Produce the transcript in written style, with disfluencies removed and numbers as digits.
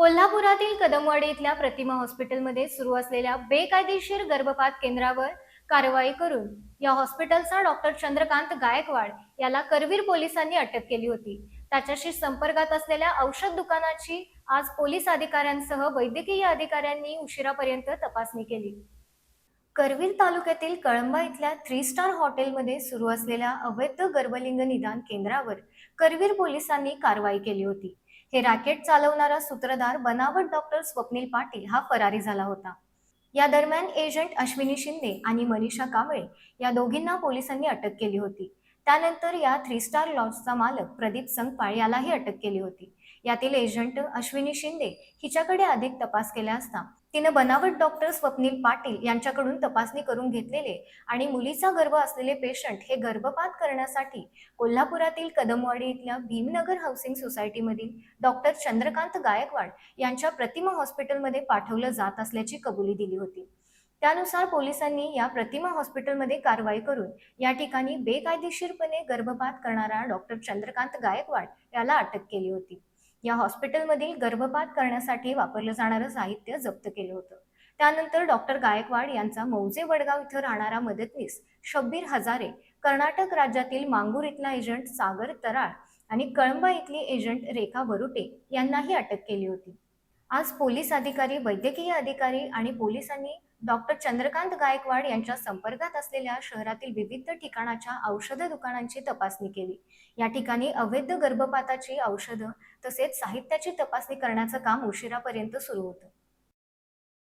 कोल्हापुरातील कदमवाडी इथल्या प्रतिमा हॉस्पिटलमध्ये सुरू असलेल्या बेकायदेशीर गर्भपात केंद्रावर कारवाई करून या हॉस्पिटलचा डॉक्टर चंद्रकांत गायकवाड याला करवीर पोलिसांनी अटक केली होती. त्याच्याशी संपर्कात असलेल्या औषध दुकानाची आज पोलीस अधिकाऱ्यांसह वैद्यकीय अधिकाऱ्यांनी उशिरापर्यंत तपासणी केली. करवीर तालुक्यातील कळंबा इथल्या 3 स्टार हॉटेलमध्ये सुरू असलेल्या अवैध गर्भलिंग निदान केंद्रावर करवीर पोलिसांनी कारवाई केली होती. हे रॅकेट चालवणारा सूत्रधार बनावट डॉक्टर स्वप्नील पाटील हा फरारी झाला होता. या दरम्यान एजंट अश्विनी शिंदे आणि मनीषा कांबळे या दोघींना पोलिसांनी अटक केली होती. त्यानंतर या 3 स्टार लॉजचा मालक प्रदीप संगपाळ यालाही अटक केली होती. यातील एजंट अश्विनी शिंदे हिच्याकडे अधिक तपास केला असता तिने बनावट डॉक्टर स्वप्नील पाटील यांच्याकडून तपासणी करून घेतलेले आणि मुलीचा गर्भ असलेले पेशंट हे गर्भपात करण्यासाठी कोल्हापुरातील कदमवाडी इथल्या भीमनगर हाऊसिंग सोसायटीमधील डॉक्टर चंद्रकांत गायकवाड यांच्या प्रतिमा हॉस्पिटलमध्ये पाठवलं जात असल्याची कबुली दिली होती. त्यानुसार पोलिसांनी या प्रतिमा हॉस्पिटलमध्ये कारवाई करून या ठिकाणी बेकायदेशीरपणे गर्भपात करणारा डॉक्टर चंद्रकांत गायकवाड याला अटक केली होती. या हॉस्पिटलमधील गर्भपात करण्यासाठी वापरलं जाणारं साहित्य जप्त केलं होतं. त्यानंतर डॉक्टर गायकवाड यांचा मौजे वडगाव इथं राहणारा मदतनीस शब्बीर हजारे, कर्नाटक राज्यातील मांगूर इथला एजंट सागर तराळ आणि कळंबा इथली एजंट रेखा वरुटे यांनाही अटक केली होती. आज पोलीस अधिकारी, वैद्यकीय अधिकारी आणि पोलिसांनी डॉक्टर चंद्रकांत गायकवाड यांच्या संपर्कात असलेल्या शहरातील विविध ठिकाणाच्या औषध दुकानांची तपासणी केली. या ठिकाणी अवैध गर्भपाताची औषधं तसेच साहित्याची तपासणी करण्याचं काम उशिरापर्यंत सुरू होतं.